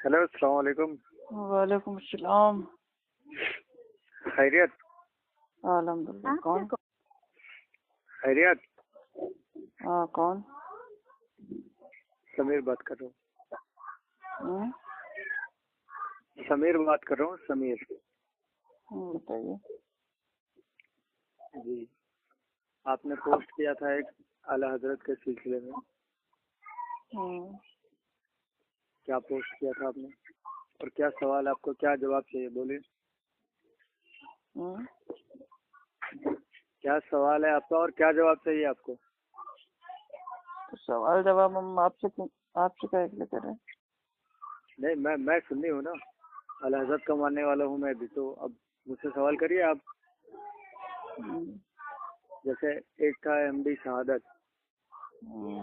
Hello, अस्सलाम वालेकुम। वालेकुम अस्सलाम। खैरियत? अल्हम्दुलिल्लाह। कौन? खैरियत? हाँ, कौन? समीर बात कर रहा हम्म, हूँ। समीर बात कर रहा हूँ, समीर। बताइए। जी, आपने पोस्ट किया था एक आला हजरत के सिलसिले में। क्या पोस्ट किया था आपने और क्या सवाल, आपको क्या जवाब चाहिए, बोलिए। हम्म, क्या सवाल है आपका और क्या जवाब चाहिए आपको? तो सवाल जवाब हम आपसे क्या के लिए करें? नहीं, मैं सुन्नी हूँ ना, आला हजरत का मानने वाला हूँ मैं भी, तो अब मुझसे सवाल करिए आप। जैसे एक था एमडी शहादत,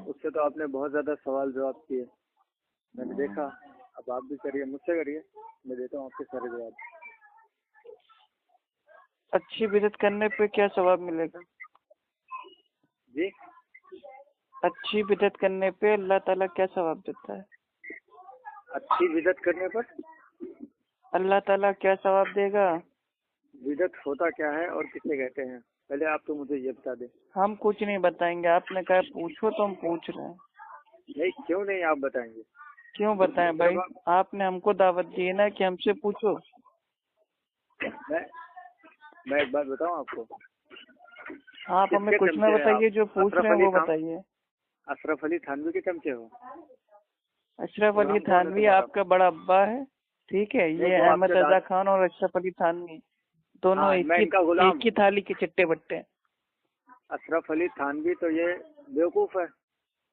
उससे तो आपने बहुत ज्यादा सवाल जवाब किए, मैंने देखा। अब आप भी करिए, मुझसे करिए, मैं देता हूँ आपके सारे जवाब। अच्छी बिदअत करने पे क्या सवाब मिलेगा? जी, अच्छी बिदअत करने पे अल्लाह ताला क्या सवाब देता है? अच्छी बिदत करने पर अल्लाह ताला क्या सवाब देगा? बिदत होता क्या है और किसे कहते हैं, पहले आप तो मुझे ये बता दें। हम कुछ नहीं बताएंगे, आपने कहा पूछो तो हम पूछ रहे हैं। नहीं, क्यों नहीं आप बताएंगे? क्यों बताएं भाई? जब आपने हमको दावत दी है ना कि हमसे पूछो। मैं मैं एक बात बताऊं आपको। आप हमें किसके कुछ ना चमचे हैं बताइए, आप? जो पूछ अशरफ रहे हैं अली वो खान, बताइए। अशरफ अली थानवी के चमचे हो? अशरफ तो अली नाम कौन है थानवी तुम्हारा? आपका बड़ा अब्बा है, ठीक है। नहीं, ये जो अहमद आपके रजा दाद। खान और अशरफ अली थानवी दोनों हाँ, मैं इनका गुलाम। एक ही थाली के चट्टे बट्टे हैं। अशरफ अली थानवी तो ये बेवकूफ है,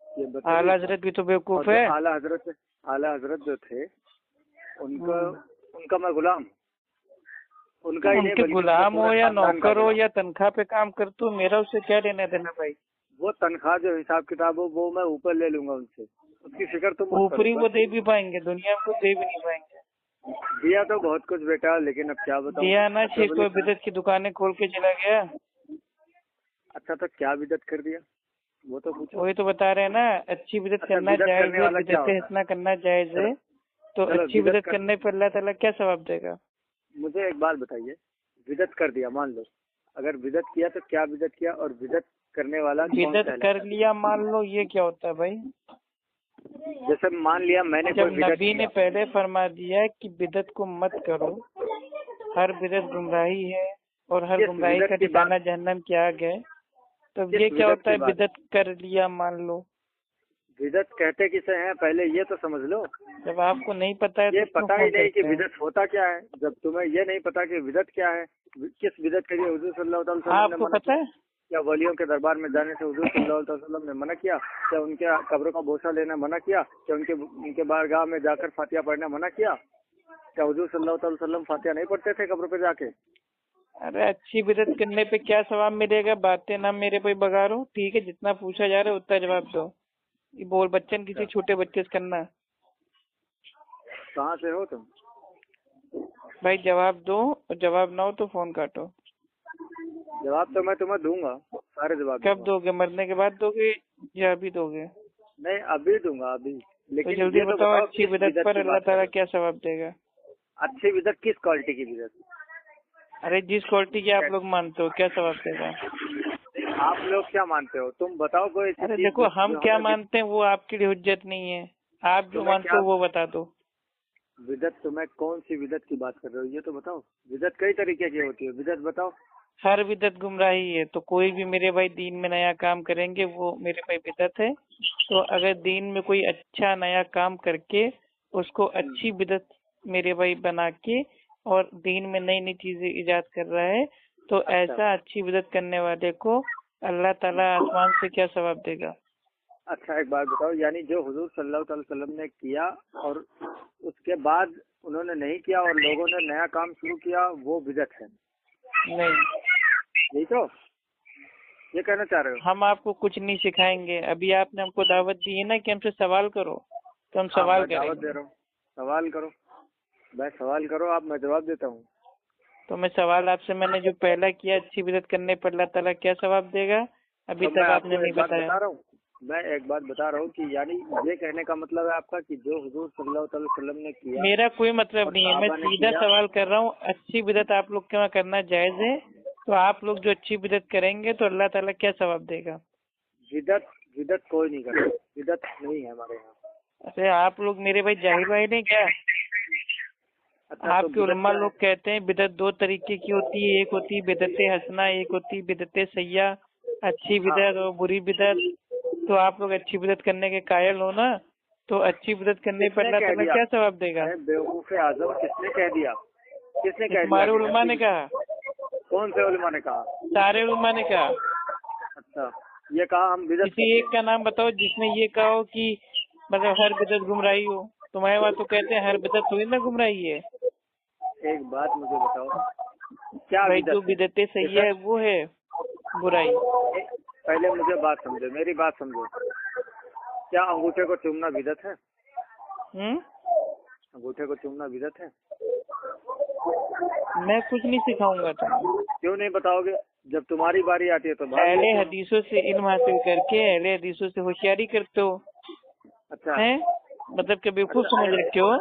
ये आला बदतमीज। हजरत भी तो और बेवकूफ जो है। आला हजरत जो थे, उनका उनका मैं गुलाम, उनका ही नहीं उनके बल्कि उनके गुलाम पूरे हो या खानदान का नौकर हो गुलाम। या तनख्वाह पे काम करते हो, मेरा उससे क्या लेना देना भाई? वो तनख्वाह जो हिसाब किताब हो वो मैं ऊपर ले लूंगा उनसे, उसकी फिक्र तुम मत करो। ऊपरी वो बस दे भी पाएंगे, दुनिया को दे भी नहीं पाएंगे। दिया तो बहुत कुछ बेटा, लेकिन अब क्या बताऊं। दिया ना, छह अशरफ अली कोई खान, बिदत की दुकानें खोल के चला गया। अच्छा तो क्या बिदत कर दिया, वो तो पूछो। वही तो बता रहे हैं ना, अच्छी बिदत अच्छा, करना बिदत जायज करने है, वाला क्या बिदत होता है? हंसना करना जायज चलो है। तो चलो, अच्छी बिदत करने पर अल्लाह ताला क्या सवाब देगा? मुझे एक बात बताइए। बिदत कर दिया मान लो, अगर बिदत किया तो क्या बिदत किया, और बिदत करने वाला कौन बिदत कर कहलाता है? लिया मान लो, ये क्या होता है भाई? जैसे मान लिया मैंने जब कोई बिदत नबी ने किया। पहले फरमा दिया कि बिदत को मत करो, हर बिदत गुमराही है और हर किस गुमराही बिदत का की बात, ठिकाना जहन्नम की आग है, तो ये किस क्या बिदत होता की है बात? बिदत कर लिया मान लो? बिदत कहते किसे हैं, पहले ये तो समझ लो। जब आपको नहीं पता है ये तो क्यों पता ही फोन नहीं कि करते हैं? बिदत होता क्या है, जब तुम्हें ये नहीं पता कि बिदत क्या है, किस बिदत के लिए हुजूर सल्लल्लाहु अलैहि वसल्लम ने आपको मना पता किया? है? क्या वलियों के दरबार में जाने से हुजूर सल्लल्लाहु अलैहि वसल्लम ने मना किया? क्या उनके कब्रों का बोसा लेना मना किया? क्या उनके बारगाह में जाकर फातिहा पढ़ना मना किया? क्या हुजूर सल्लल्लाहु अलैहि वसल्लम फातिहा नहीं पढ़ते थे कब्रों पे जाके? अरे अच्छी बिदत करने पे क्या सवाब मिलेगा? बातें ना मेरे पे बगारो, ठीक है? जितना पूछा जा रहा है उतना जवाब दो। ये बोल बच्चन किसी अच्छा, छोटे बच्चे से करना। कहाँ से हो तुम? भाई जवाब दो, और जवाब ना हो तो फोन काटो। जवाब तो मैं तुम्हें दूंगा, सारे जवाब कब दूंगा। दोगे? मरने के बाद दोगे या अभी दोगे? नहीं, अभी दूंगा अभी। तो लेकिन जल्दी ये तो बताओ, बताओ अच्छी किस बिदत बिदत पर की अल्लाह बात कर ताला रहे क्या सवाब देगा? हो? अच्छी बिदत किस क्वालिटी की बिदत? अरे जिस क्वालिटी के आप लोग मानते हो, क्या सवाब देगा? आप लोग क्या मानते हो? तुम बताओ कोई ऐसी अरे चीज देखो, हम जो क्या हमें मानते हैं वो आपके लिए हुज्जत नहीं है। आप जो तुम्हें मानते क्या हो वो बता दो। बिदत, तुम्हें कौन सी बिदत की बात कर रहे हो ये तो बताओ। बिदत कई तरीके की होती है, बिदत बताओ। हर बिदत गुमराही है, तो कोई भी मेरे भाई दीन में नया काम करेंगे वो मेरे भाई बिदत है। तो अगर दीन में कोई अच्छा नया काम करके उसको अच्छी बिदत मेरे भाई बना के और दीन में नई नई चीजें इजाद कर रहा है, तो अच्छा ऐसा अच्छी बिदत करने वाले को अल्लाह ताला आसमान से क्या सवाब देगा? अच्छा, एक बात बताओ, यानी जो हुजूर सल्लल्लाहु अलैहि वसल्लम ने किया और उसके बाद उन्होंने नहीं किया और लोगों ने नया काम शुरू किया, वो बिदत है? नहीं, यही तो ये कहना चाह रहे हो? हम आपको कुछ नहीं सिखाएंगे। अभी आपने हमको दावत दी है ना कि हमसे सवाल करो, तो हम हाँ, सवाल मैं दावत दे करेंगे। रहा हूँ, सवाल करो। मैं सवाल करो आप, मैं जवाब देता हूँ। तो मैं सवाल आपसे मैंने जो पहला किया, अच्छी बिदत करने पर अल्लाह ताला क्या सवाब देगा, अभी तो मैं तक आपने आपको नहीं एक बात बताया। बता रहा हूँ, मैं एक बात बता रहा हूँ कि यानी ये कहने का मतलब है आपका कि जो हुजूर सल्लल्लाहु अलैहि वसल्लम ने किया, मेरा कोई मतलब और नहीं है, मैं सहाबा ने सीधा किया। सवाल कर रहा हूँ। अच्छी बिदत आप लोग के वहाँ करना जायज है, तो आप लोग जो अच्छी बिदत करेंगे तो अल्लाह ताला क्या सवाब देगा? बिदत बिदत कोई नहीं करता, बिदत नहीं है हमारे यहाँ। अरे आप लोग मेरे भाई जाहिल भाई नहीं क्या? अच्छा, तो आपके बिदत उलमा क्या है? लोग कहते हैं बिदत दो तरीके की होती है, एक होती है बिदत हसना, एक होती है बिदत सैया। अच्छी बिदत और बुरी बिदत। तो आप लोग अच्छी बिदत करने के कायल हो ना, तो अच्छी बिदत करने पर किसने अल्लाह कह ताला दिया? क्या सवाब देगा? अरे बेवकूफ़े आजम, किसने कह दिया? किसने ये कह दिया तुम्हारे कि उलमा ने अच्छी? कहा, कौन से उलमा ने कहा? सारे उलमा ने कहा। अच्छा, ये कहा हम बिदत किसी एक का नाम बताओ जिसने ये कहा हो कि मतलब हर बिदत गुमराही हो। तुम्हारे वहाँ तो कहते हैं हर बिदत थोड़ी ना गुमराही है एक बात मुझे बताओ, क्या भाई। जो बिदत है? बिदतें सही जैसे है वो है बुराई। पहले मुझे बात समझो, मेरी बात समझो। क्या अंगूठे को चूमना बिदत है? अंगूठे को चूमना बिदत है? मैं कुछ नहीं सिखाऊंगा तुम्हें। क्यों नहीं बताओगे? जब तुम्हारी बारी आती है तो भाग अहले लेते हो। हदीसों से इल्म हासिल करके अहले हदीसों से होशियारी करते हो अच्छा, हैं, मतलब कि बेवकूफ अच्छा, समझ रखे हो।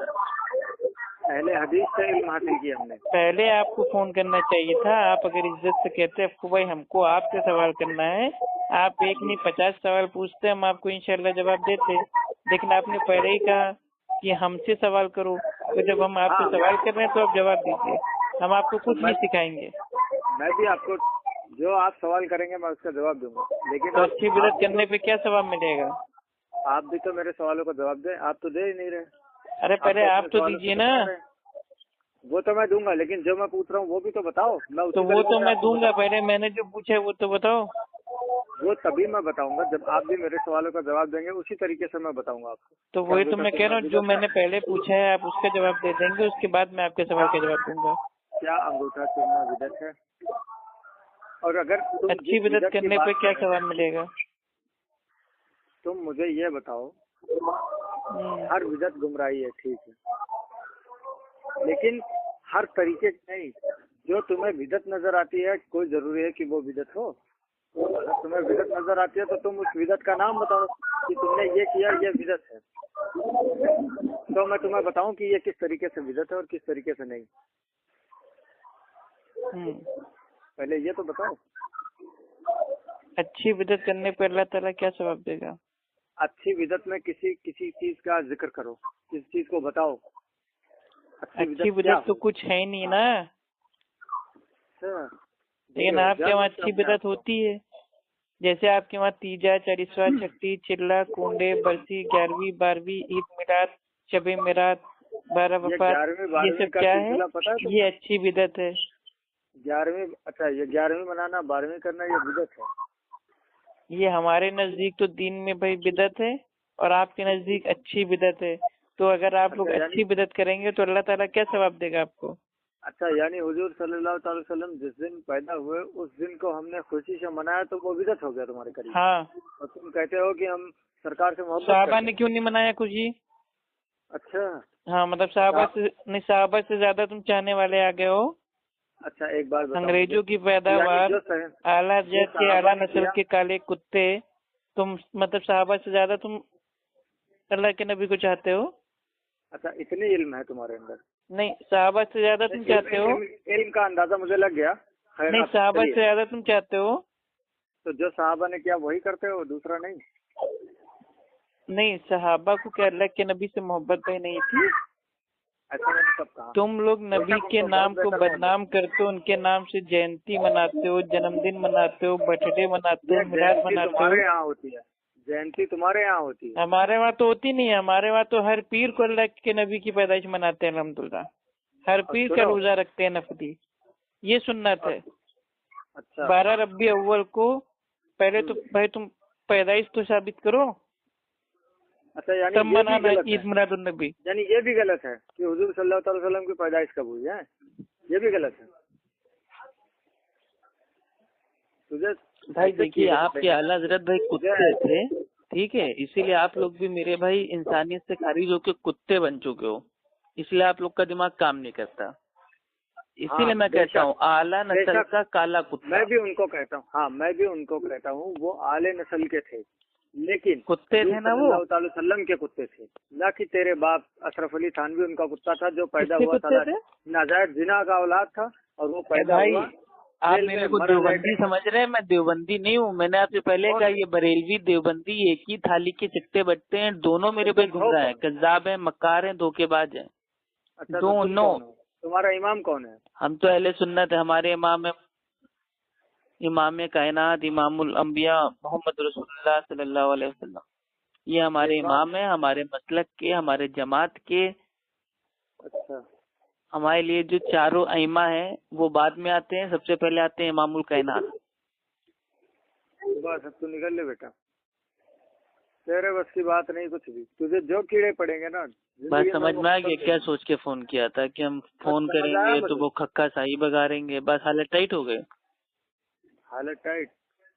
अहले हदीस से इल्म हासिल किया हमने। पहले आपको फोन करना चाहिए था। आप अगर इज्जत से कहते अफू भाई हमको आपसे सवाल करना है, आप एक नहीं 50 सवाल पूछते, हम आपको इंशाल्लाह जवाब देते। लेकिन आपने पहले ही कहा कि हमसे सवाल करो, तो जब हम आपसे हाँ, सवाल कर रहे हैं तो आप जवाब दीजिए। हम आपको तो कुछ नहीं सिखाएंगे। मैं भी आपको जो आप सवाल करेंगे मैं उसका जवाब दूंगा, लेकिन तो अच्छी बिदत करने पे क्या सवाब मिलेगा? आप भी तो मेरे सवालों का जवाब दें। आप तो दे ही नहीं रहे। अरे आप पहले तो आप अपने तो सवालों से दीजिए ना। बता रहे हैं। वो तो मैं दूंगा, लेकिन जो मैं पूछ रहा हूँ वो भी तो बताओ। मैं तो उसी वो तरीके तो से मैं आपको दूंगा, बताऊँ। पहले मैंने जो पूछा है वो तो बताओ। वो तभी मैं बताऊंगा जब आप भी मेरे सवालों का जवाब देंगे, उसी तरीके से मैं बताऊंगा आपको। तो क्या वही तो अंगूठा मैं कह चूमना रहा हूँ, जो बिदअत है? मैंने पहले पूछा है आप उसका जवाब दे देंगे, उसके बाद मैं आपके सवाल का जवाब दूंगा। क्या अंगूठा चूमना बिदअत है? और अगर तुम अच्छी जिस बिदत बिदअत की करने पे बात क्या कर रहे सवाब हैं, मिलेगा? तुम मुझे ये बताओ। हर बिदअत गुमराही है, ठीक है, लेकिन हर तरीके की नहीं। जो तुम्हें बिदअत नजर आती है, कोई जरूरी है कि वो बिदअत हो? अगर तुम्हें बिदअत नजर आती है तो तुम उस बिदअत का नाम बताओ कि तुमने ये किया, ये बिदअत है। तो मैं तुम्हें बताऊं कि ये किस तरीके से बिदअत है और किस तरीके से नहीं। पहले ये तो बताओ। अच्छी बिदत करने पे अल्लाह ताला क्या सवाब देगा? अच्छी बिदअत में किसी किसी चीज का जिक्र करो, किसी चीज को बताओ। अच्छी अच्छी बिदअत क्या बिदत तो हो? कुछ है ही नहीं ना। अच्छा, लेकिन आपके वहाँ अच्छी बिदत होती है। जैसे आपके वहाँ तीजा, चरिस्वा, छठी, चिल्ला, कुंडे, बरसी, 11वीं, 12वीं, ईद मिलाद, शबे मिरात, 12 ये वफात, 11वीं ये 12वीं सब का क्या है? सिलसिला पता है ये तुम्हें? अच्छी बिदत है। 11वीं, अच्छा, ये 11वीं मनाना, 12वीं करना, ये बिदअत है। ये हमारे नजदीक तो दीन में भाई बिदत है, और आपके नजदीक अच्छी बिदत है। तो अगर आप लोग अच्छा, यानी अच्छी बिदत करेंगे तो अल्लाह ताला क्या सवाब देगा आपको? अच्छा, यानी हुजूर सल्लल्लाहु अलैहि वसल्लम जिस दिन पैदा हुए उस दिन को हमने खुशी से मनाया तो वो बिदअत हो गया तुम्हारे करीब। हाँ, और तुम कहते हो कि हम सरकार से मोहब्बत साहबा करते ने हैं। क्यों नहीं मनाया खुशी? अच्छा, हाँ, मतलब साहबा सा- से नहीं, साहबा से ज्यादा तुम चाहने वाले आ गए हो। अच्छा, एक बात बताओ मुझे। अंग्रेजों की यानी पैदावार, आला जो जात के सहाबा आला ने नस्ल किया। के काले कुत्ते, तुम मतलब साहबा से ज्यादा तुम अल्लाह के नबी को चाहते हो? अच्छा, इतनी इल्म है तुम्हारे अंदर? नहीं, साहबा से ज्यादा तुम चाहते हो? इल्म का अंदाजा मुझे लग गया। खैर, नहीं, आप साहबा से चलिए। ज्यादा तुम चाहते हो? तो जो सहाबा ने किया वही करते हो, दूसरा नहीं? नहीं, सहाबा को क्या अल्लाह के नबी से मोहब्बत भाई नहीं थी? ऐसा मैंने कब कहा? तुम लोग नबी बेशक के उनको बहुत नाम को बेहतर बदनाम करते हो, उनके नाम से जयंती मनाते हो, जन्मदिन मनाते हो, बर्थडे मनाते हो, ये मिलाद जयंती मनाते हो। तुम्हारे यहाँ होती है। जयंती तुम्हारे यहाँ होती है। हमारे वहाँ तो होती नहीं है। हमारे वहाँ तो हर पीर को अल्लाह के नबी की पैदाइश मनाते हैं अल्हम्दुलिल्लाह। हर और पीर का सुनो। रोजा रखते हैं नफली। ये सुन्नत और है। अच्छा। 12 रबी अव्वल को पहले तो भाई तुम पैदाइश तो साबित करो, अच्छा, यानी तब ये भी मनाना गलत है? ईद मिलादुन नबी। यानी ये भी गलत है कि हुजूर सल्लल्लाहु अलैहि वसल्लम की पैदाइश कब हुई है? ये भी गलत है? तुझे भाई ऐसे देखिए, चीजें आपके बताइए। आला हजरत भाई कुत्ते थे, ठीक है, इसीलिए आप लोग भी मेरे भाई इंसानियत से खारिज होके कुत्ते बन चुके हो। इसलिए आप लोग का दिमाग काम नहीं करता। इसीलिए हाँ, मैं कहता हूँ बेशक, आला नस्ल बेशक। का काला कुत्ता। मैं भी उनको कहता हूँ, हाँ, मैं भी उनको कहता हूँ, वो आले नस्ल के थे। लेकिन कुत्ते थे ना वो, सल्लल्लाहु अलैहि वसल्लम के कुत्ते थे, ना कि तेरे बाप अशरफ अली थानवी उनका कुत्ता था जो पैदा किसके हुआ कुत्ते था, थे? नाजायज जिना का औलाद था और वो पैदा भाई हुआ आप जेल मेरे में को मर देवबंदी समझ रहे हैं? मैं देवबंदी नहीं हूँ। मैंने आपसे पहले कौन कहा है? ये बरेलवी देवबंदी एक ही थाली के चिट्टे बट्टे हैं, दोनों मेरे पे तुम घूम हो रहे हैं, कौन? कज्जाब हैं, मक्कार हैं, धोखेबाज हैं अच्छा तो तुम दोनों। कौन हो? तुम्हारा इमाम कौन है? हम तो अहले सुन्नत है, हमारे इमाम है इमाम कायनात इमामुल अंबिया मोहम्मद रसूलुल्लाह सल्लल्लाहु अलैहि वसल्लम। ये हमारे इमाम। इमाम है, हमारे मसलक के, हमारे जमात के। अच्छा हमारे लिए जो चारों अइमा हैं वो बाद में आते हैं, सबसे पहले आते हैं इमामुल कायनात। बस अब तू निकल ले बेटा, तेरे बस की बात नहीं कुछ भी, तुझे जो कीड़े पड़ेंगे ना बस जिंदगी में समझ वो में आ खत्म गया क्या सोच के फोन किया था कि हम फोन समझ आया करेंगे तो मुझे। वो खक्का साही बगाड़ेंगे, बस हालत टाइट हो गए। हालत टाइट।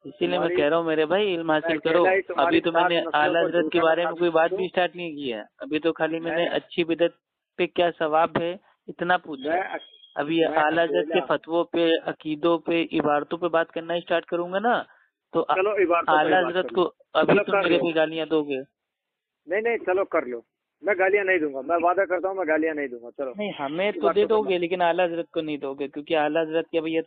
इसीलिए मैं तुम्हारी कह रहा हूँ मेरे भाई इल्म मैं हासिल करो। अकेला ही तुम्हारी अभी तो 7 मैंने नस्लों आला को हजरत के झूठा बारे में साबित कोई कर बात दूं। भी स्टार्ट नहीं की है। अभी तो खाली मैंने मैं अच्छी बिदत पे क्या सवाब है इतना पूछा मैं है। अभी मैं आला हजरत के अकेला। फतवों पे, अकीदों पे, इबारतों पे बात करना स्टार्ट करूंगा ना तो चलो इबारतों पर ही आला बात हजरत कर को लो। अभी चलो तुम कर मेरे लो। पे गालियां दोगे। नहीं नहीं चलो कर लो। मैं गालियां नहीं दूंगा, मैं वादा करता हूँ मैं गालियां नहीं दूंगा। चलो नहीं हमें तो दे इबारतों पर बात। दोगे लेकिन आला हजरत को नहीं दोगे, क्योंकि आला हजरत के भैया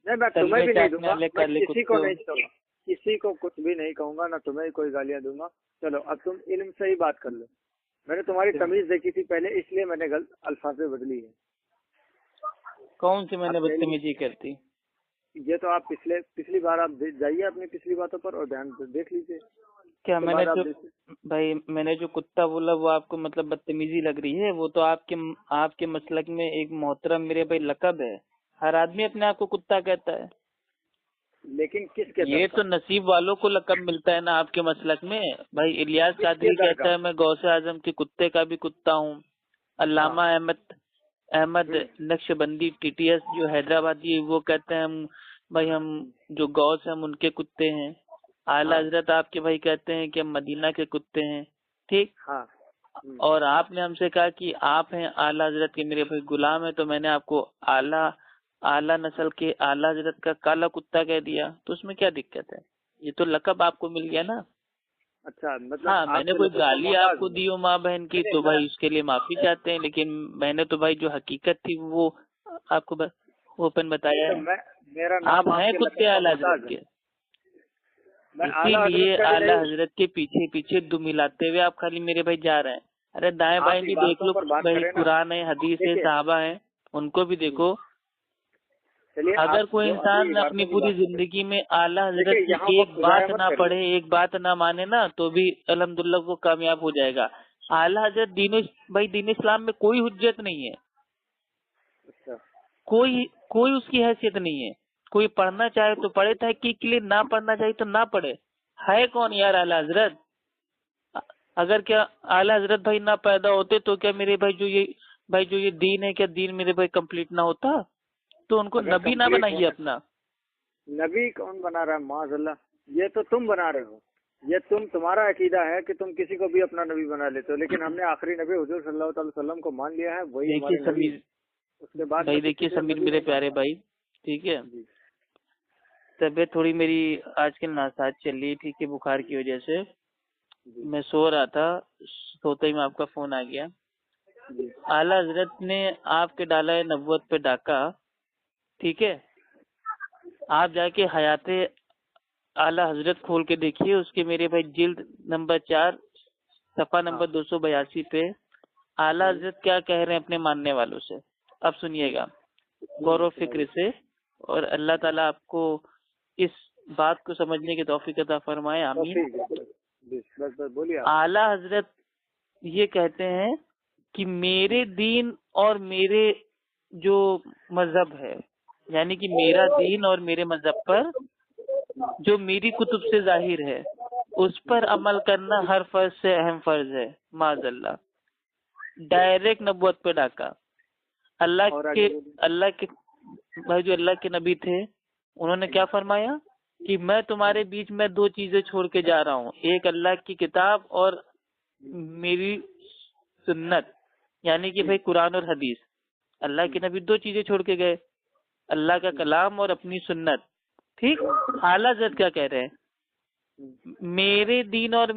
नहीं मैं तुम्हें तलवे भी नहीं चाटने दूंगा, वाले मैं काले किसी को कुत्ते। नहीं कहूँगा, किसी को कुछ भी नहीं कहूंगा, ना तुम्हें कोई गालियां दूंगा। चलो अब तुम इल्म से ही बात कर लो। मैंने तुम्हारी तमीज देखी थी पहले, इसलिए मैंने गलत अल्फाज बदली है। कौन सी मैंने अब मेरी बदतमीजी करती? ये तो आप पिछली बार आप जाइए अपनी पिछली बातों पर और ध्यान से देख लीजिए। क्या उसके मैंने बाद आप जो देखिए। भाई मैंने जो कुत्ता बोला वो आपको मतलब बदतमीजी लग रही है? वो तो आपके मसलक में एक मोहतरम मेरे भाई लकब है। हर आदमी अपने आप को कुत्ता कहता है। लेकिन किसके दर ये का? तो नसीब वालों को लकब मिलता है ना आपके मसलक में। भाई इलियास किसके कादरी दर कहता का? है मैं गौसे आजम के कुत्ते का भी कुत्ता हूँ। हाँ। अल्लामा अहमद हम्म, नक्शबंदी टीटीएस जो हैदराबादी है वो कहते हैं हम जो गौस हैं हम उनके कुत्ते हैं। आला हाँ। हजरत आपके भाई कहते हैं कि हम मदीना के कुत्ते हैं। ठीक। हाँ। और आपने हमसे कहा कि आप हैं आला हजरत के मेरे भाई गुलाम है, तो मैंने आपको आला आला नस्ल के आला हजरत का काला कुत्ता कह दिया, तो उसमें क्या दिक्कत है? ये तो लकब आपको मिल गया ना। अच्छा मतलब हाँ मैंने आपके कोई लकब का गाली मोहताज आपको हूँ। दी हो माँ बहन की नहीं तो नहीं मैं। भाई उसके लिए माफी चाहते हैं, लेकिन मैंने तो भाई जो हकीकत थी वो आपको ओपन बताया तो है। मैं मेरा आप नाम हैं आपके कुत्ते लकब का आला हजरत मोहताज है। के, मैं आला हजरत इसीलिए का भी आला नहीं। हजरत के पीछे पीछे दुम मिलाते हुए आप खाली मेरे भाई जा रहे हैं। अरे दाएं आप बाएं भी देख इबारतों लो पर बात भाई, करें ना। कुरान है, हदीस है, देखिए। सहाबा है, उनको भी देखो। चलिए अगर आप कोई जो अभी इंसान अपनी इबारतों की पूरी बात कर रहे जिंदगी में आला हैं, हजरत देखिए की यहाँ एक वक्त बात जाया मत ना करिए। पढ़े, एक बात ना माने ना, तो भी अल्हम्दुलिल्लाह वो कामयाब हो जाएगा। आला हजरत दीन इस्लाम में कोई हुज्जत नहीं है, अच्छा। कोई उसकी हैसियत नहीं है। कोई पढ़ना चाहे तो पढ़े, तहकीक के लिए, ना पढ़ना चाहे तो ना पढ़े। है कौन यार आला हजरत? अगर क्या आला हजरत भाई ना पैदा होते तो क्या मेरे भाई जो ये दीन है, क्या दीन मेरे भाई कंप्लीट ना होता? तो उनको अगर नबी ना कंप्लीट बनाइए होना, अपना। नबी कौन बना रहा है माज़अल्लाह? ये तो तुम बना रहे हो। ये तुम्हारा अकीदा है कि तुम किसी को भी अपना नबी बना लेते हो, लेकिन हमने आखिरी नबी हुजूर सल्लल्लाहु अलैहि वसल्लम को मान लिया है, वही देखिए हमारे नबी हैं। समीर उसके बाद भाई, में देखिए किसी को समीर नबी मेरे नहीं प्यारे मानता। भाई, ठीक है, जी। तबीयत थोड़ी मेरी आजकल नासाज चल रही है, ठीक है, बुखार की वजह से। जी। मैं सो रहा था, सोते ही में आपका फोन आ गया। जी। आला हजरत ने आपके डाला है नबुवत पे डाका, ठीक है। आप जाके हयाते आला हजरत खोल के देखिए, उसके मेरे भाई जिल्द नंबर 4 सफा हाँ। नंबर 282 पे आला हजरत क्या कह रहे हैं अपने मानने वालों से। अब सुनिएगा गौर और फिक्र से, और अल्लाह ताला आपको इस बात को समझने की तौफीक अता फरमाए, तो आमीन। ठीक है। बस बोलिए आप। आला हजरत ये कहते हैं कि मेरे दीन और मेरे जो मजहब है, यानी कि मेरा दीन और मेरे मजहब पर जो मेरी कुतुब से जाहिर है उस पर अमल करना हर फर्ज से अहम फर्ज है। माजल्ला डायरेक्ट नबुवत पे डाका। अल्लाह और के आगे बोलिए। अल्लाह के भाई जो अल्लाह के नबी थे उन्होंने क्या फरमाया कि मैं तुम्हारे बीच में 2 चीजें छोड़ के जा रहा हूँ, एक अल्लाह की किताब और मेरी सुन्नत, यानी कि भाई कुरान और हदीस। अल्लाह के नबी 2 चीजें छोड़ के गए, अल्लाह का कलाम और अपनी सुन्नत। ठीक। आला हजरत क्या कह रहे हैं? मेरे दीन और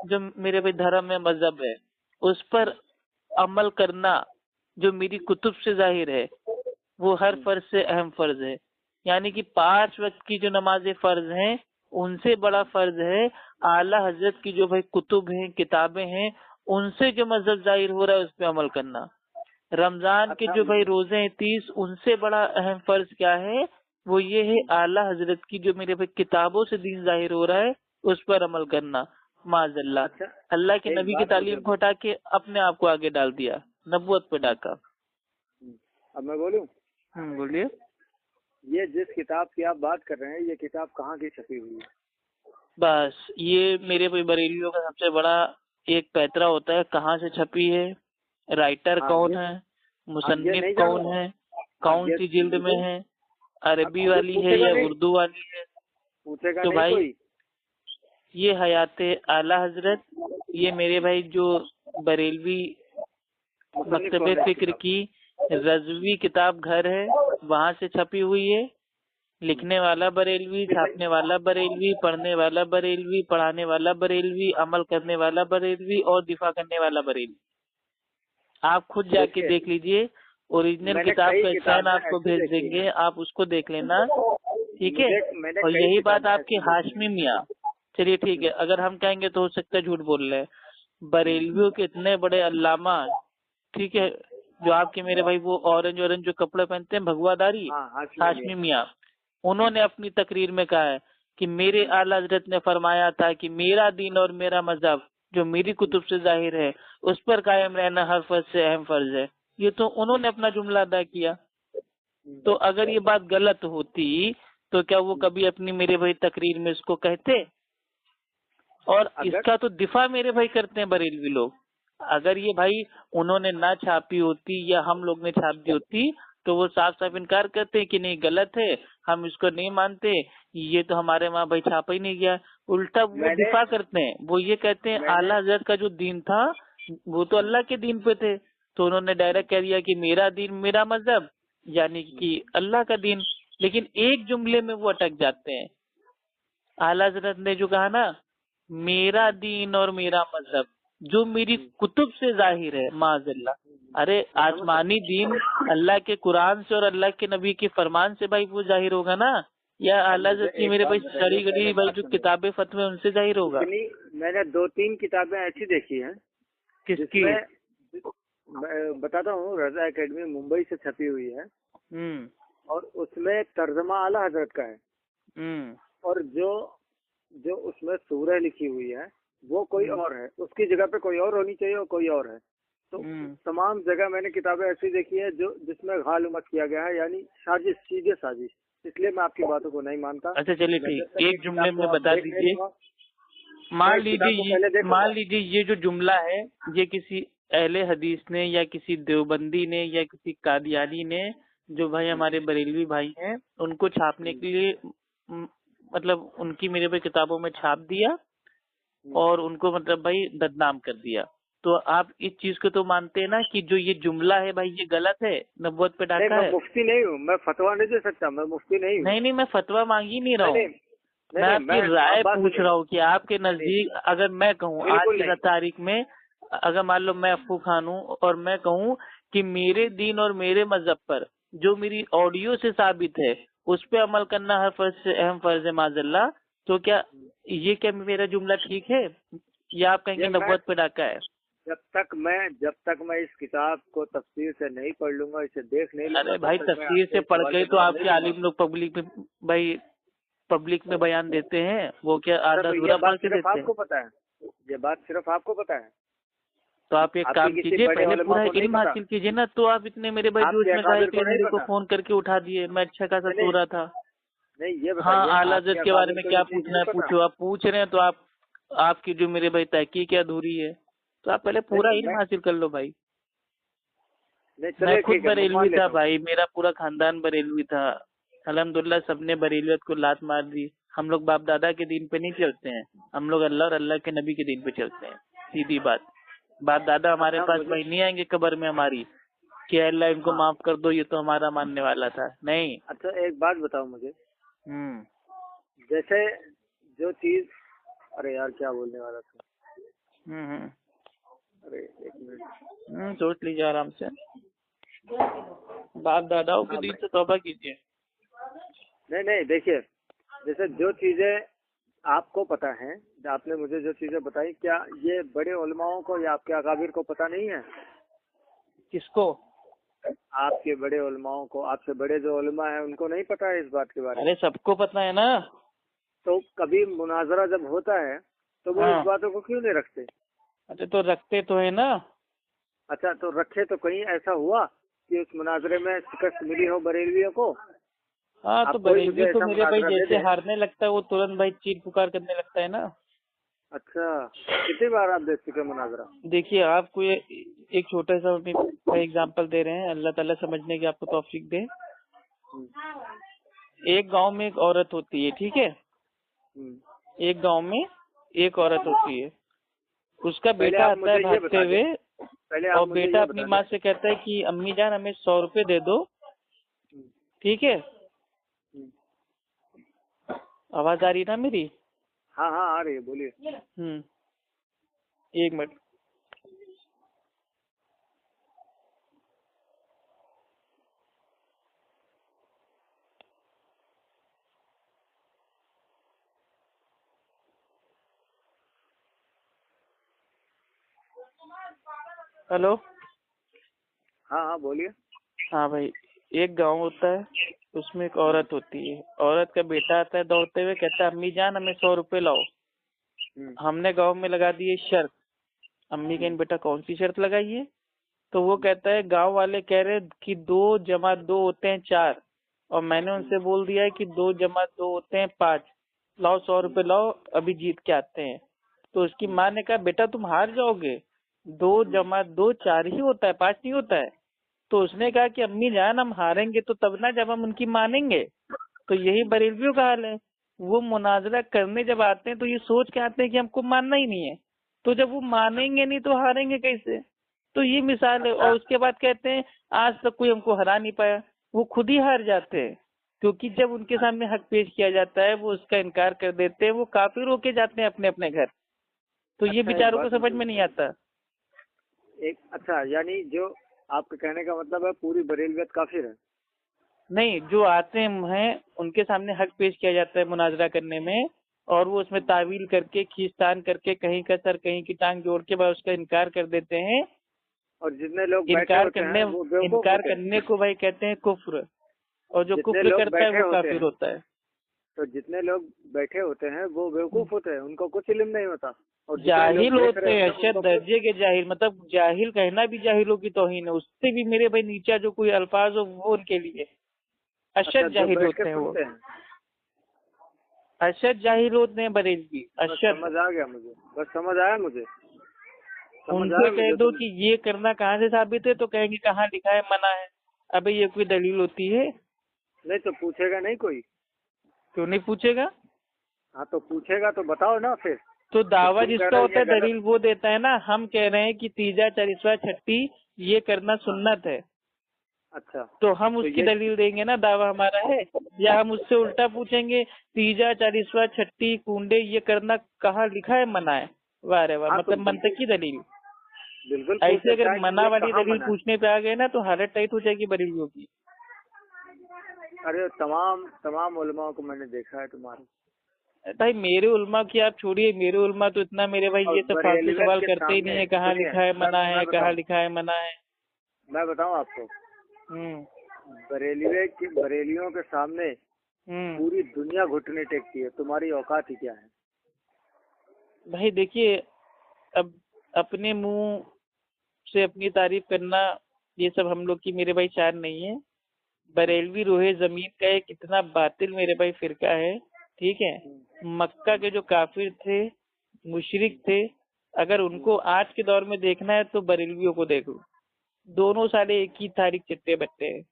जो मेरे भाई धर्म है, मजहब है, उस पर अमल करना जो मेरी कुतुब से जाहिर है, वो हर फर्ज से अहम फर्ज है। यानी कि 5 वक्त की जो नमाजें फर्ज हैं, उनसे बड़ा फर्ज है आला हजरत की जो भाई कुतुब हैं, किताबें हैं, उनसे जो मजहब जाहिर हो रहा है उस पर अमल करना। रमजान के जो भाई रोजे हैं 30, उनसे बड़ा अहम फर्ज क्या है, वो ये है आला हजरत की जो मेरे भाई किताबों से दीन जाहिर हो रहा है उस पर अमल करना। माजल्ला, अच्छा, अल्लाह के एक नबी की बात मुझे, तालीम को हटा के अपने आप को आगे डाल दिया, नबूवत पे डाका। अब मैं बोलूं, बोलिए। ये जिस किताब की आप बात कर रहे हैं, ये किताब कहाँ की छपी हुई है? बस ये मेरे भाई बरेलियों का सबसे बड़ा एक पैतरा होता है, कहाँ से छपी है, राइटर हाँ कौन ये, है, हाँ ये मुसन्निफ नहीं कौन जानूंगा। है, हाँ कौन ये सी जिल्द में मुझे, है, अब अरबी मुझे वाली है पूछेगा या नहीं, उर्दू वाली है। पूछेगा तो नहीं भाई कोई। ये हयाते आला हजरत, ये मेरे भाई जो बरेलवी मुसन्निफ मकतबे कौन है इस फिक्र किताब? की रजवी किताब घर है, वहां से छपी हुई है। लिखने वाला बरेलवी, छापने वाला बरेलवी, पढ़ने वाला बरेलवी, पढ़ाने वाला बरेलवी, अमल करने वाला बरेलवी और दिफा करने वाला बरेलवी। आप खुद जाके देखिए, देख लीजिए, ओरिजिनल मैंने किताब कई का स्कैन किताबें आपको ऐसी भेज देखी देंगे, हैं, आप उसको देख लेना, ठीक है। मैंने और कई यही बात किताबें आपके ऐसी देखी हाशमी मियाँ, चलिए ठीक है, हैं। अगर हम कहेंगे तो हो सकता है झूठ बोल रहे हैं, बरेलवियों के इतने बड़े अल्लामा, ठीक है, जो आपके मेरे भाई वो ऑरेंज ऑरेंज जो कपड़े पहनते हैं भगवादारी, हाँ, हाशमी हाशमी मियाँ, उन्होंने अपनी तकरीर में कहा है कि मेरे आला हजरत ने फरमाया था कि मेरा दीन और मेरा मजहब जो मेरी कुतुब से जाहिर है उस पर कायम रहना हर फर्ज से अहम फर्ज है। ये तो उन्होंने अपना जुमला अदा किया। तो अगर ये बात गलत होती तो क्या वो कभी अपनी मेरे भाई तकरीर में इसको कहते? और अगर इसका तो दिफा मेरे भाई करते हैं बरेलवी लोग। अगर ये भाई उन्होंने ना छापी होती या हम लोग ने छाप दी होती तो वो साफ साफ इनकार करते हैं कि नहीं गलत है, हम इसको नहीं मानते, ये तो हमारे वहाँ भाई छापा ही नहीं गया। उल्टा वो मैंने दिफा करते हैं, वो ये कहते हैं मैंने आला हजरत का जो दीन था वो तो अल्लाह के दीन पे थे, तो उन्होंने डायरेक्ट कह दिया कि मेरा दीन मेरा मजहब यानी कि अल्लाह का दीन। लेकिन एक जुमले में वो अटक जाते हैं। आला हजरत ने जो कहा ना, मेरा दीन और मेरा मजहब जो मेरी कुतुब से जाहिर है, माजल्ला, अरे आसमानी दीन अल्लाह के कुरान से और अल्लाह के नबी के फरमान से भाई वो जाहिर होगा ना, या अब आला मुझे हजरत की एक मेरे बात भाई बताइए, सड़ी पहले गड़ी भाई बात जो सुनिए। किताबें फतवे उनसे जाहिर होगा। इतनी मैंने 2-3 किताबें ऐसी देखी हैं किसकी? जिसमें, मैं बताता हूँ, रजा एकेडमी मुंबई से छपी हुई है, हम्म और उसमें तर्जमा आला हजरत का है, हम्म और जो जो उसमें सूरह लिखी हुई है वो कोई और है, उसकी जगह पे कोई और होनी चाहिए और कोई और है। तो हम्म तमाम जगह मैंने किताबें ऐसी देखी है जो जिसमें गाल उमत किया गया है, यानी साजिश, सीधे साजिश। इसलिए मैं आपकी बातों को नहीं मानता। अच्छा चलिए मैं जब ठीक, तक ये एक जुमले किताब को में आप बता देख नहीं दीजिए। लूंगा, मैं इस किताब को पहले देखूंगा। मान लीजिए ये जो जुमला है ये किसी अहले हदीस ने या किसी देवबंदी ने या किसी कादियानी ने, जो भाई हमारे बरेलवी भाई हैं, उनको छापने के लिए मतलब उनकी मेरे भाई किताबों में छाप दिया और उनको मतलब भाई बदनाम कर दिया। तो आप इस चीज को तो मानते हैं ना कि जो ये जुमला है भाई ये गलत है, नबूवत पे नहीं, डाका मैं है। मुफ्ती नहीं हूँ, मैं फतवा नहीं दे सकता, मैं मुफ्ती नहीं हूँ। नहीं नहीं, मैं फतवा मांग ही नहीं रहा नहीं हूँ, नहीं मैं नहीं, आपकी आप राय बात पूछ सुनिए। रहा हूँ कि आपके नजदीक अगर मैं कहूँ आज बिल्कुल की नहीं। तारीख में, अगर मान लो मैं अफू खान हूँ और मैं कहूँ कि मेरे दीन और मेरे मजहब पर जो मेरी ऑडियो से साबित है उस पे अमल करना हर फर्ज से अहम फर्ज है माजल्ला, तो क्या मेरा जुमला ठीक है या आप कहेंगे ये मैं नबूवत पे डाका है? जब तक मैं इस किताब को तफसीर से नहीं पढ़ लूंगा, इसे देख नहीं लूंगा, अरे तब भाई तक मैं तफसीर आपके से इस पढ़ सवाल के का तो जवाब नहीं आपके दूंगा। आलिम लोग पब्लिक में बयान देते हैं, वो क्या आधा तो ये अधूरा पढ़ बात के सिर्फ देते हैं? आपको पता है, ये बात सिर्फ आपको पता है। तो आप एक आपके काम किसी कीजिए, बड़े पहले उलमा पूरा को नहीं इल्म पता, हासिल कीजिए ना। तो आप इतने मेरे भाई जोश आपके में काहे अकाबिर के को लिए नहीं मेरे को पता। फोन करके उठा दिए? मैं अच्छा खासा नहीं सो रहा था। नहीं, ये हाँ, बताइए, आला आपके हज़रत के बारे अकाबिर में को क्या ये चीज पूछना नहीं है पता। पूछो, आप पूछ रहे हैं तो आपकी जो मेरे भाई तहकीक है अधूरी है, तो आप पहले पूरा नहीं इल्म हासिल कर लो भाई। नहीं, मैं चलिए खुद ठीक है, मैं बरेलवी मान था लेता हूँ। भाई, मेरा पूरा खानदान बरेलवी था। अल्हम्दुलिल्लाह सबने बरेलियत को लात मार दी। हम लोग बाप दादा के दीन पे नहीं चलते हैं, हम लोग अल्लाह और अल्लाह के नबी के दीन पे चलते हैं, सीधी बात। बाप दादा हमारे अच्छा, पास मुझे, भाई नहीं आएंगे कब्र में हमारी कि अल्लाह इनको हाँ, माफ कर दो, ये तो हमारा मानने वाला था, नहीं। अच्छा एक बात बताओ मुझे, हम्म जैसे जो चीज अरे यार क्या बोलने वाला था। हम्म। अरे एक मिनट। सोच लीजिए आराम से, बाप दादाओं के हाँ दिन भाई, से तौबा कीजिए। नहीं नहीं, देखिए, जैसे जो चीजें आपको पता है, आपने मुझे जो चीजें बताई, क्या ये बड़े उलमाओं को या आपके अकाबिर को पता नहीं है? किसको? आपके बड़े उलमाओं को, आपसे बड़े जो उलमा है उनको नहीं पता है इस बात के बारे में? अरे सबको पता है ना। तो कभी मुनाजरा जब होता है तो वो इस हाँ, बातों को क्यों नहीं रखते? अरे तो रखते तो है ना। अच्छा, तो रखे तो कहीं ऐसा हुआ कि उस मुनाजरे में शिकस्त मिली हो बरेलवियों को? हाँ तो आप कोई मुझे बरेलवी तो ऐसा मेरे भाई मुनाजरा दे जैसे दें। हारने लगता है वो तुरंत भाई चीख पुकार करने लगता है ना। अच्छा, कितनी बार आप देख चुके हैं मुनाजरा? देखिए आपको ये एक छोटा सा एग्जांपल दे रहे हैं, अल्लाह ताला समझने की आपको तौफीक दे। हम्म, एक गांव में एक औरत होती है, ठीक है। हम्म। एक गांव में एक औरत होती है, उसका पहले बेटा आप आता है मुझे ये भागते बता दें, हुए, पहले आप और मुझे बेटा ये अपनी बता दें। माँ से कहता है कि अम्मी जान हमें 100 रुपए दे दो, हम्म, ठीक है। हम्म। आवाज आ रही ना मेरी? हाँ हाँ, आ रही है, बोलिए। 1 मिनट। हेलो। हाँ हाँ, बोलिए। हाँ भाई, एक गांव होता है, उसमें एक औरत होती है, औरत का बेटा आता है दौड़ते हुए, कहता है अम्मी जान हमें 100 रुपए लाओ। हम्म, हमने गांव में लगा दी है शर्त। अम्मी हम्म, कहें बेटा कौन सी शर्त लगाई है? तो वो कहता है गांव वाले कह रहे कि 2 + 2 होते हैं 4, और मैंने हम्म। उनसे बोल दिया है कि 2 + 2 होते हैं 5। लाओ 100 रुपए लाओ, अभी जीत के आते हैं। तो उसकी माँ ने कहा बेटा तुम हार जाओगे, 2 + 2 4 ही होता है, 5 नहीं होता है। तो उसने कहा कि अम्मी जान हम हारेंगे तो तब ना जब हम उनकी मानेंगे। तो यही बरेलवियों का हाल है। वो मुनाजरा करने जब आते हैं तो ये सोच के आते हैं कि हमको मानना ही नहीं है, तो जब वो मानेंगे नहीं तो हारेंगे कैसे? तो ये मिसाल है। अच्छा, और उसके बाद कहते हैं आज तक कोई हमको हरा नहीं पाया। वो खुद ही हार जाते हैं, क्योंकि जब उनके सामने हक पेश किया जाता है वो उसका इनकार कर देते हैं, वो काफिर होके जाते हैं अपने अपने घर। तो ये अच्छा, एक बेचारों को बात समझ मुझे में नहीं बताइए। आता। अच्छा, यानी जो आपके कहने का मतलब है पूरी बरेलवियत काफिर है? नहीं, जो आते हैं उनके सामने हक पेश किया जाता है मुनाजरा करने में, और वो उसमें तावील करके खींचतान करके कहीं का सर कहीं की टांग जोड़ के बाद उसका इनकार कर देते हैं। और जितने लोग बैठे इनकार होते हैं करने वो बेवकूफ इनकार होते हैं? करने को भाई कहते हैं कुफ्र, और जो जितने कुफ्र लोग करता है बैठे वो होते काफिर हैं, होता है। तो जितने लोग बैठे होते हैं वो बेवकूफ होते हैं, उनको कुछ इल्म नहीं होता। और जितने लोग जाहिल देख होते रहे हैं, होते हैं अशद उनको कुछ। दर्जे के जाहिल, मतलब जाहिल कहना भी जाहिलों की तौहीन है, उससे भी मेरे भाई नीचा जो कोई अल्फाज हो वो उनके लिए अच्छा, अशद जो जाहिल बैठ के होते हैं वो। सुनते हैं। अशद जाहिल होते हैं बरेलवी, बस अशद। समझ आ गया मुझे, बस समझ आया मुझे, समझ उनसे आया कह मुझे दो तुम। कि ये करना कहाँ से साबित है, तो कहेंगे कहाँ लिखा है मना है। अबे ये कोई दलील होती है? नहीं तो पूछेगा नहीं कोई? क्यों नहीं पूछेगा? हाँ तो पूछेगा तो बताओ ना फिर, तो कि दावा तुम कह जिसका रहे हो होता ये है गलत। दलील वो देता है ना। हम कह रहे हैं कि तीजा चरिस्वा छठी ये करना हाँ, सुन्नत है, अच्छा। तो हम तो उसकी ये, दलील देंगे ना, दावा हमारा है। या हम उससे उल्टा पूछेंगे तीजा चालीसवा छठी कुंडे ये करना कहाँ लिखा है मना है? वाह रे वाह, हाँ तो मतलब बिल्कुल, मंतकी दलील। बिल्कुल पूछ ऐसे सकता अगर है कि मना ये वाली कहाँ दलील मना है। पूछने पे आ गए ना तो हालत टाइट हो जाएगी बरेलियों की। अरे तमाम तमाम उलमाओं को मैंने देखा है तुम्हारे। भाई मेरे उल्मा की आप छोड़िए, मेरे उल्मा तो इतना मेरे भाई और ये सब फालतू बरेलियत सवाल के करते ही नहीं सामने है कहाँ सुनिए, लिखा है मना मैं है, कहाँ बताऊं, लिखा है मना है। मैं बताऊं आपको। हम्म। बरेलियों के सामने हम्म। पूरी दुनिया घुटने टेकती है, तुम्हारी औकात ही क्या है? भाई देखिए, अब अपने मुंह से अपनी तारीफ करना ये सब हम लोग की मेरे भाई शान नहीं है। बरेलवी रोहे जमीन का एक इतना बातिल मेरे भाई फिरका है, ठीक है। मक्का के जो काफिर थे, मुशरिक थे, अगर उनको आज के दौर में देखना है तो बरेलवियों को देखो। दोनों साले एक ही थारी के चट्टे बट्टे हैं।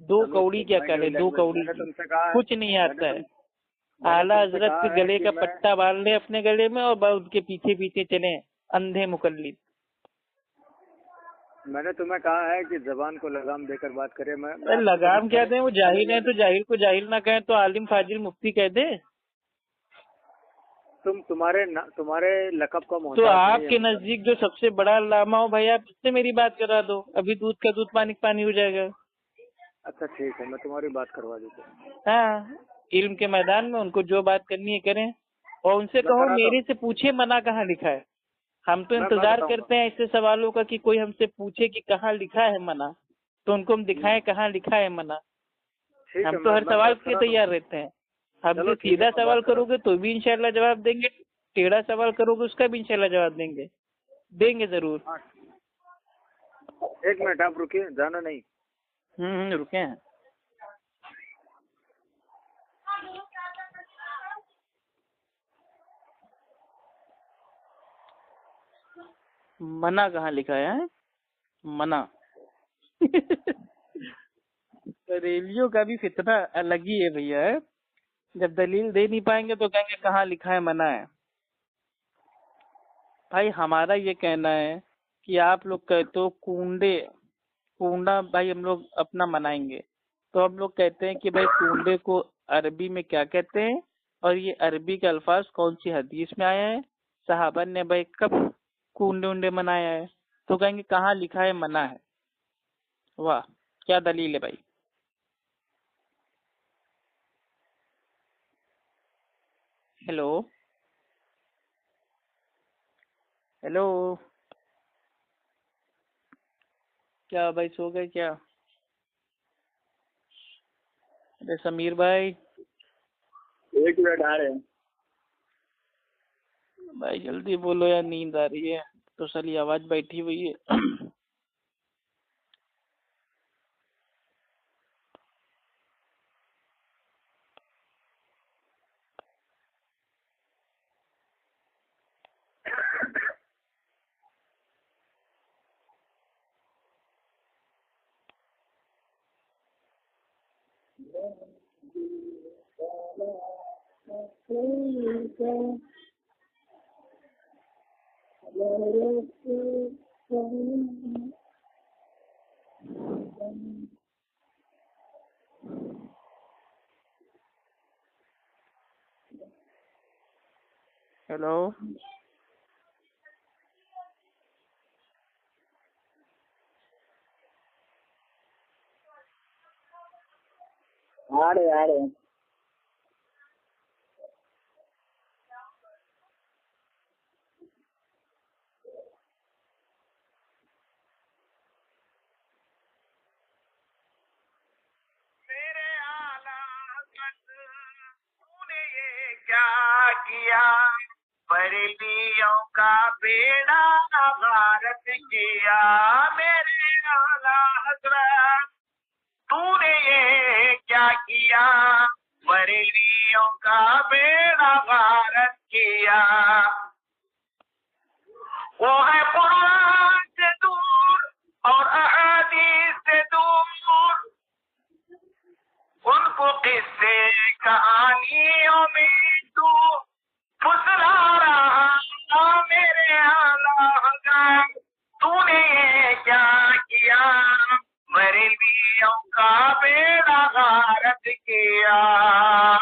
दो तमीज कौड़ी से क्या माइंड करे, दो लैंग्वेज, कौड़ी मैंने की तुमसे कहा है, कुछ नहीं आता है। मैंने आला तुमसे हजरत कहा के है गले कि का मैं, पट्टा बांध ले अपने गले में और बस उनके पीछे पीछे चले अंधे मुकल्लिद। मैंने तुम्हें कहा है कि जबान को लगाम देकर बात करे। मैं अरे आपसे कभी लगाम क्या दें, वो जाहिल है तो जाहिल को जाहिल ना कहें तो आलिम फाजिल मुफ्ती कह दे। तुम्हारे लकब का तो मोहताज नहीं आपके है। नजदीक जो सबसे बड़ा लामा हो भाई, आप उससे मेरी बात करा दो, अभी दूध का दूध पानी का पानी हो जाएगा। अच्छा ठीक है, मैं तुम्हारी बात करवा देता हूँ। हाँ, इल्म के मैदान में उनको जो बात करनी है करें, और उनसे मैं कहो कराता मेरे हूँ। से पूछे मना कहाँ लिखा है। हम तो मैं इंतजार बताऊंगा। करते हैं ऐसे सवालों का कि कोई हमसे पूछे कि कहाँ लिखा है मना, तो उनको हम दिखाएं कहाँ लिखा है मना। ठीक हम है, तो हर मैं सवाल बात के लिए कराता हूँ। तैयार रहते हैं। हम चलो जो ठीक है, सीधा मैं सवाल बात कराता करोगे तो भी इंशाल्लाह जवाब देंगे, टेढ़ा सवाल करोगे उसका भी इंशाल्लाह जवाब देंगे जरूर। हूँ। हाँ, 1 मिनट आप रुकिए, जाना नहीं। रुके हैं। मना कहाँ लिखा है? मना। बरेलियों का भी फितना अलग ही है भैया। जब दलील दे नहीं पाएंगे तो कहेंगे कहाँ लिखा है मना है। भाई हमारा ये कहना है कि आप लोग कहते हो कुंडा भाई हम लोग अपना मनाएंगे, तो हम लोग कहते हैं कि भाई कुंडे को अरबी में क्या कहते हैं, और ये अरबी के अल्फाज कौन सी हदीस में आया है, सहाबा ने भाई कब कुंडे उंडे मनाया है, तो कहेंगे कहाँ लिखा है मना है। वाह, क्या दलील है भाई। हेलो हेलो, क्या भाई सो गए क्या? अरे समीर भाई, 1 मिनट आ रहे हैं। भाई जल्दी बोलो यार, नींद आ रही है तो साली आवाज बैठी हुई है। हेलो आ रहे हैं। मेरे आला तूने ये क्या किया, बरेलियों का बेड़ा भारत किया। मेरे आला हजरत तूने ये क्या किया, बरेलियों का बेड़ा भारत किया। वो है कुरान से दूर और अहादीस से दूर, उनको किस्से कहानियों में तू फुसला रहा। मेरे आला हज़रत तूने ये क्या किया, बरेलियों का बेड़ा गारत किया।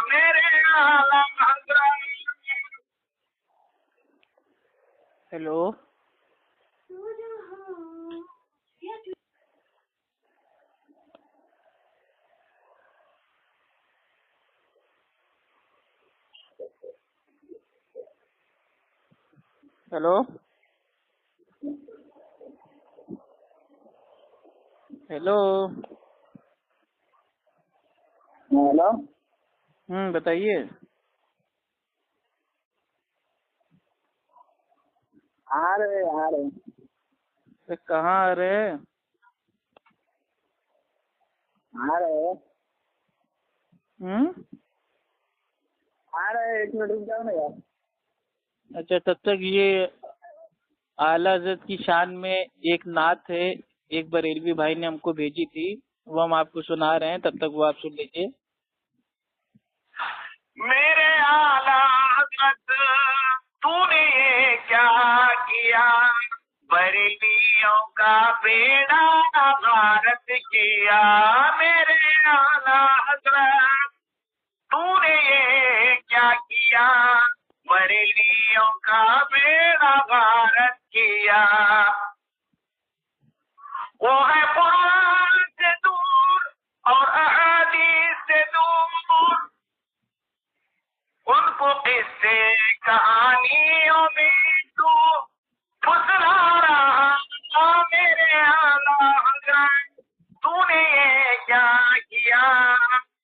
मेरे आला हज़रत। हेलो हेलो हेलो हेलो, बताइए। आ रहे। अरे कहाँ आ रहे हैं? आ रहे हैं। हम्म आ रहे हैं, 1 मिनट रुक जाओ ना यार। अच्छा, तब तक ये आला हज़रत की शान में एक नात है, एक बरेलवी भाई ने हमको भेजी थी, वो हम आपको सुना रहे हैं, तब तक वो आप सुन लीजिए। मेरे आला हज़रत तूने ये क्या किया, बरेलियों का बेड़ा भारत किया। मेरे आला हज़रत तूने ये क्या किया, बरेलियों का बेड़ा गारत किया। वो है कुरान से दूर और अहादीस से दूर, उनको किस्से कहानियों में तू फुसला रहा मेरे आला हज़रत, तूने ये क्या किया,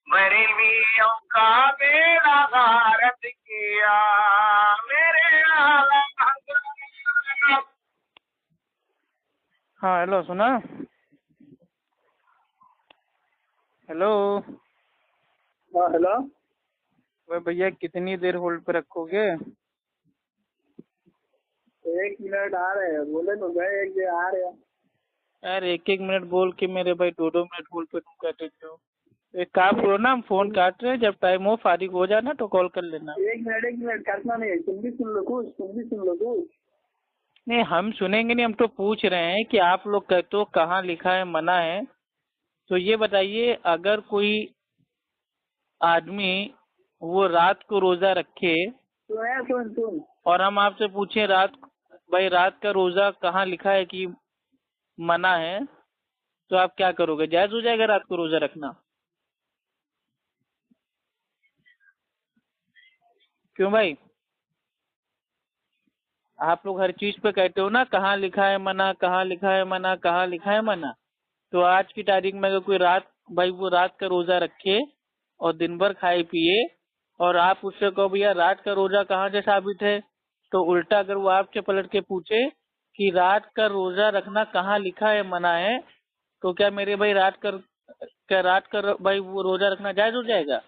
बरेलियों का बेड़ा गारत किया मेरे आला हज़रत। हाँ हेलो, सुना? हेलो। हाँ हेलो। वह भैया कितनी देर होल्ड पे रखोगे? 1 मिनट आ रहे हैं, बोले तो गए, एक आ रहे हैं। यार 1-1 मिनट बोल के मेरे भाई 2-2 मिनट होल्ड पे तुम काटे हो। एक काम करो ना, हम फोन काट रहे हैं, जब टाइम हो फारिग हो जाना तो कॉल कर लेना। 1 मिनट काटना नहीं है, तुम भी सुन लो कुछ। नहीं हम सुनेंगे नहीं, हम तो पूछ रहे हैं कि आप लोग कहते हो कहाँ लिखा है मना है। तो ये बताइए, अगर कोई आदमी वो रात को रोजा रखे सुन। और हम आपसे पूछे रात का रोजा कहाँ लिखा है कि मना है, तो आप क्या करोगे? जायज हो जाएगा रात को रोजा रखना? क्यों भाई? आप लोग हर चीज पे कहते हो ना कहाँ लिखा है मना, कहाँ लिखा है मना, कहाँ लिखा है मना। तो आज की तारीख में अगर कोई वो रात का रोजा रखे और दिन भर खाए पिए और आप उससे कहो भैया रात का रोजा कहाँ से साबित है, तो उल्टा अगर वो आपसे पलट के पूछे कि रात का रोजा रखना कहाँ लिखा है मना है, तो क्या मेरे भाई रात का भाई वो रोजा रखना जायज हो जाएगा?